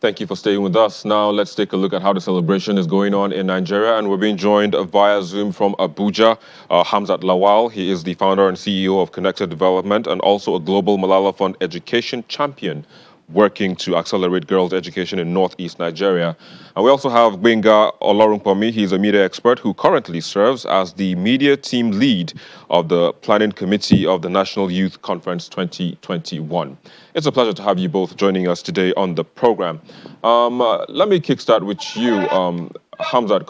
Thank you for staying with us. Now, let's take a look at how the celebration is going on in Nigeria. And we're being joined via Zoom from Abuja. Hamzat Lawal, he is the founder and CEO of Connected Development and also a global Malala Fund education champion working to accelerate girls' education in northeast Nigeria. And we also have Benga Olorunpomi. He's a media expert who currently serves as the media team lead of the planning committee of the National Youth Conference 2021. It's a pleasure to have you both joining us today on the program. Let me kickstart with you, Hamzat.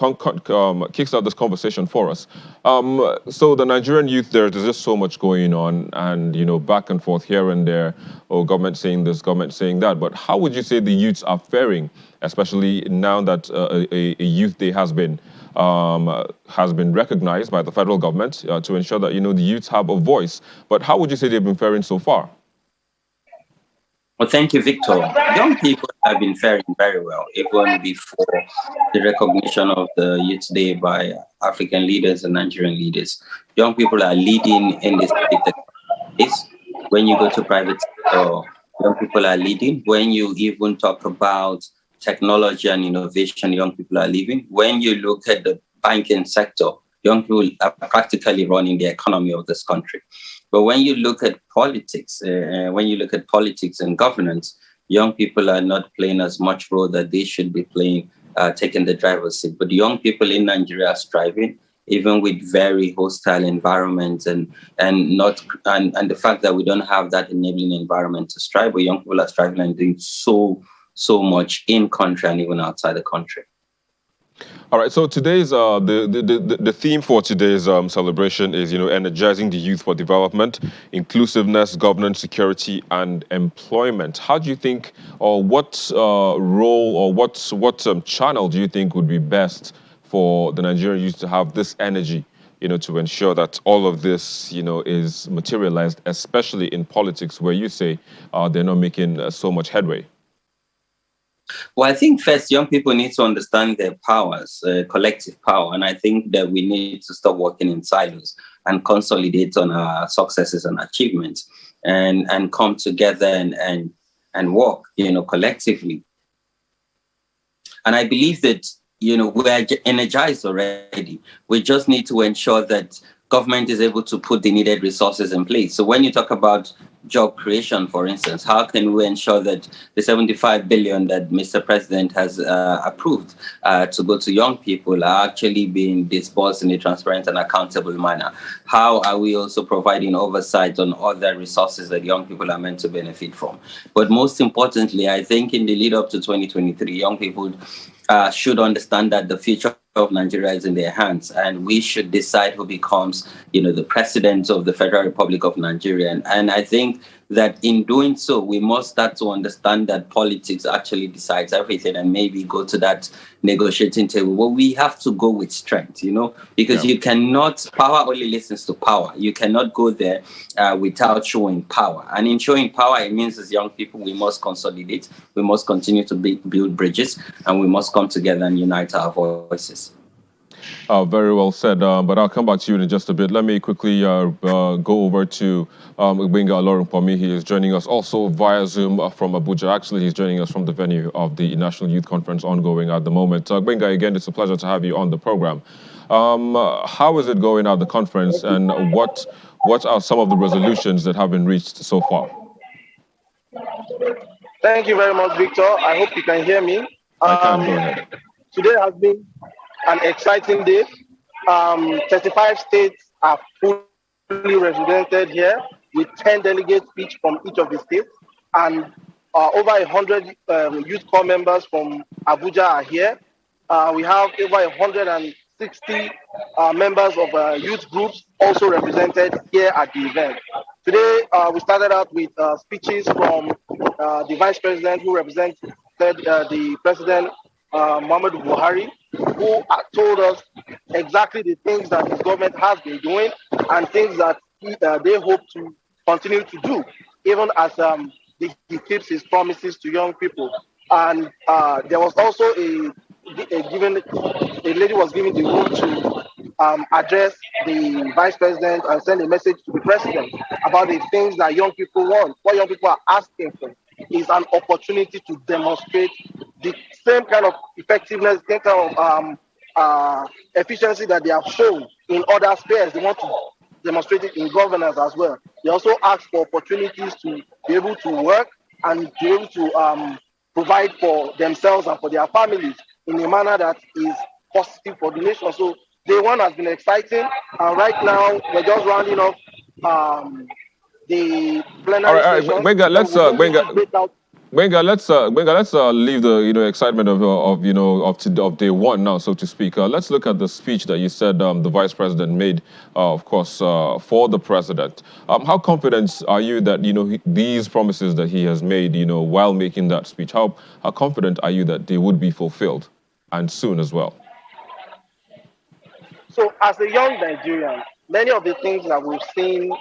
Kickstart this conversation for us. So the Nigerian youth, there's just so much going on, and back and forth here and there. Oh, government saying this, government saying that. But how would you say the youths are faring, especially now that a youth day has been recognized by the federal government to ensure that the youths have a voice? But how would you say they've been faring so far? Well, thank you, Victor. Young people have been faring very well, even before the recognition of the Youth Day by African leaders and Nigerian leaders. Young people are leading in this space. When you go to private sector, young people are leading. When you even talk about technology and innovation, young people are leading. When you look at the banking sector, young people are practically running the economy of this country. But when you look at politics, and governance, young people are not playing as much role that they should be playing, taking the driver's seat. But young people in Nigeria are striving, even with very hostile environments and the fact that we don't have that enabling environment to strive. But young people are striving and doing so much in country and even outside the country. All right. So today's the theme for today's celebration is energizing the youth for development, inclusiveness, governance, security, and employment. How do you think, or what role, or what channel do you think would be best for the Nigerian youth to have this energy, to ensure that all of this, is materialized, especially in politics, where you say they're not making so much headway? Well, I think first, young people need to understand their powers, collective power. And I think that we need to stop working in silos and consolidate on our successes and achievements and come together and work, collectively. And I believe that, we're energized already. We just need to ensure that government is able to put the needed resources in place. So when you talk about job creation, for instance, how can we ensure that the 75 billion that Mr. President has approved to go to young people are actually being disbursed in a transparent and accountable manner? How are we also providing oversight on other resources that young people are meant to benefit from? But most importantly, I think in the lead up to 2023, young people should understand that the future of Nigeria is in their hands, and we should decide who becomes, the president of the Federal Republic of Nigeria. And I think that in doing so, we must start to understand that politics actually decides everything, and maybe go to that negotiating table. Well, we have to go with strength, because you cannot, power only listens to power. You cannot go there without showing power. And in showing power, it means as young people, we must consolidate, we must continue to build bridges, and we must come together and unite our voices. Very well said, but I'll come back to you in just a bit. Let me quickly go over to Benga Olorunpomi. He is joining us also via Zoom from Abuja. Actually, he's joining us from the venue of the National Youth Conference ongoing at the moment. Benga, again, it's a pleasure to have you on the program. How is it going at the conference, and what are some of the resolutions that have been reached so far? Thank you very much, Victor. I hope you can hear me. I can. Go ahead. Today has been an exciting day. 35 states are fully represented here, with 10 delegates each from each of the states, and over 100 youth corps members from Abuja are here. We have over 160 members of youth groups also represented here at the event. Today, we started out with speeches from the Vice President, who represented the President, Muhammadu Buhari, who told us exactly the things that his government has been doing and things that they hope to continue to do, even as he keeps his promises to young people. And there was also a lady was given the room to address the Vice President and send a message to the President about the things that young people want, what young people are asking for. is an opportunity to demonstrate the same kind of effectiveness, same kind of efficiency that they have shown in other spheres. They want to demonstrate it in governance as well. They also ask for opportunities to be able to work and be able to provide for themselves and for their families in a manner that is positive for the nation. So day one has been exciting, and right now we're just rounding off the plenary All right, session. Benga, Then let's we're going to break out. Let's leave the excitement of day one now, so to speak. Let's look at the speech that you said the vice president made, of course, for the president. How confident are you that these promises that he has made, while making that speech, how confident are you that they would be fulfilled, and soon as well? So, as a young Nigerian, many of the things that we've seen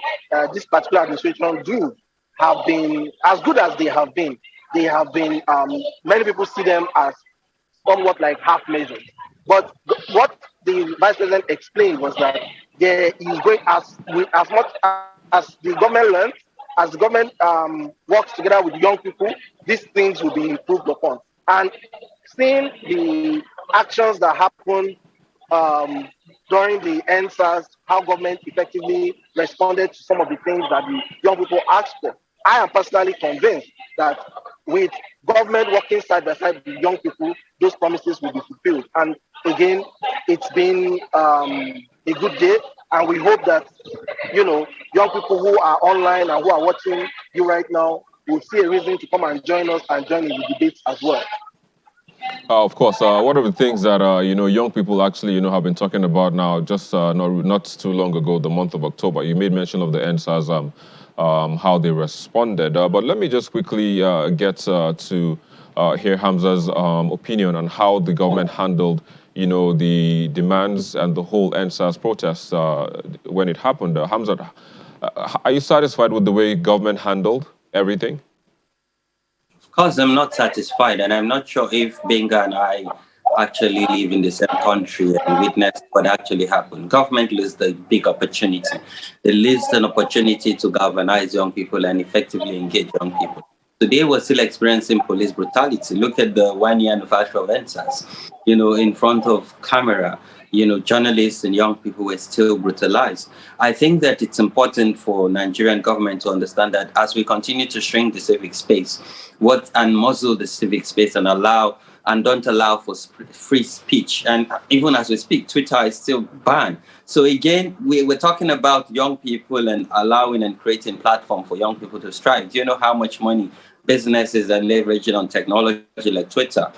this particular administration do have been as good as they have been. They have been, many people see them as somewhat like half measures. But what the vice president explained was that there is going as much as the government learns, as the government works together with young people, these things will be improved upon. And seeing the actions that happen um, during the NSAS, how government effectively responded to some of the things that the young people asked for. I am personally convinced that with government working side by side with young people, those promises will be fulfilled. And again, it's been a good day, and we hope that young people who are online and who are watching you right now will see a reason to come and join us and join in the debates as well. Of course, one of the things that young people actually have been talking about now, just not too long ago, the month of October. You made mention of the NSAS, how they responded, but let me just quickly get to hear Hamza's opinion on how the government handled the demands and the whole NSAS protest when it happened. Hamza, are you satisfied with the way government handled everything? Of course, I'm not satisfied, and I'm not sure if Benga and I actually live in the same country and witness what actually happened. Government loses the big opportunity. They lose an opportunity to galvanize young people and effectively engage young people. Today, we're still experiencing police brutality. Look at the 1 year anniversary of NSAS. In front of camera, journalists and young people were still brutalized. I think that it's important for Nigerian government to understand that as we continue to shrink the civic space, and muzzle the civic space and don't allow for free speech. And even as we speak, Twitter is still banned. So again, we're talking about young people and allowing and creating platform for young people to strive. Do you know how much money businesses are leveraging on technology like Twitter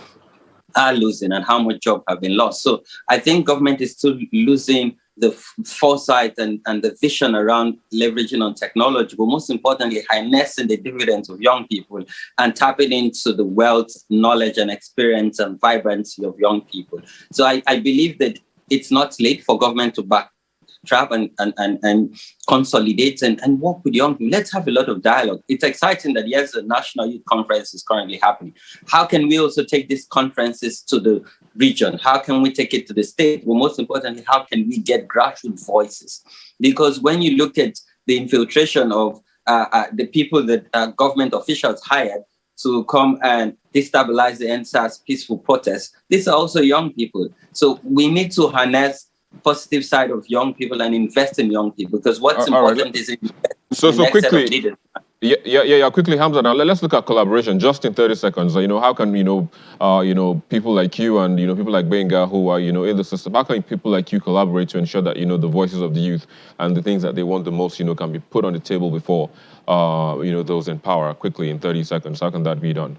are losing and how much jobs have been lost? So I think government is still losing the foresight and the vision around leveraging on technology, but most importantly, harnessing the dividends of young people and tapping into the wealth, knowledge, and experience and vibrancy of young people. So I believe that it's not late for government to backtrap and consolidate and work with young people. Let's have a lot of dialogue. It's exciting that, yes, the National Youth Conference is currently happening. How can we also take these conferences to the region? How can we take it to the state? Well, most importantly, how can we get grassroots voices? Because when you look at the infiltration of the people that government officials hired to come and destabilize the NSAS peaceful protests, these are also young people. So we need to harness positive side of young people and invest in young people, because what's important is in so the next quickly, set of leaders. Yeah. Quickly, Hamza. Now let's look at collaboration, just in 30 seconds. How can people like you and people like Benga who are in the system? How can people like you collaborate to ensure that the voices of the youth and the things that they want the most can be put on the table before those in power? Quickly, in 30 seconds, how can that be done?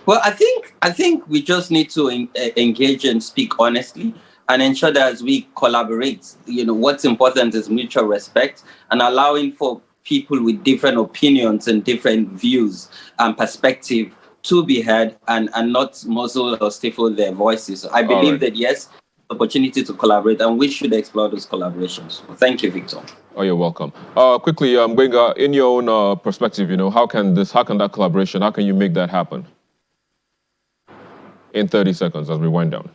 Well, I think we just need to engage and speak honestly and ensure that as we collaborate, what's important is mutual respect and allowing for people with different opinions and different views and perspective to be heard and not muzzle or stifle their voices. So I believe that, yes, opportunity to collaborate, and we should explore those collaborations. Well, thank you, Victor. Oh, you're welcome. Quickly, Benga, in your own perspective, how can that collaboration, how can you make that happen? In 30 seconds as we wind down.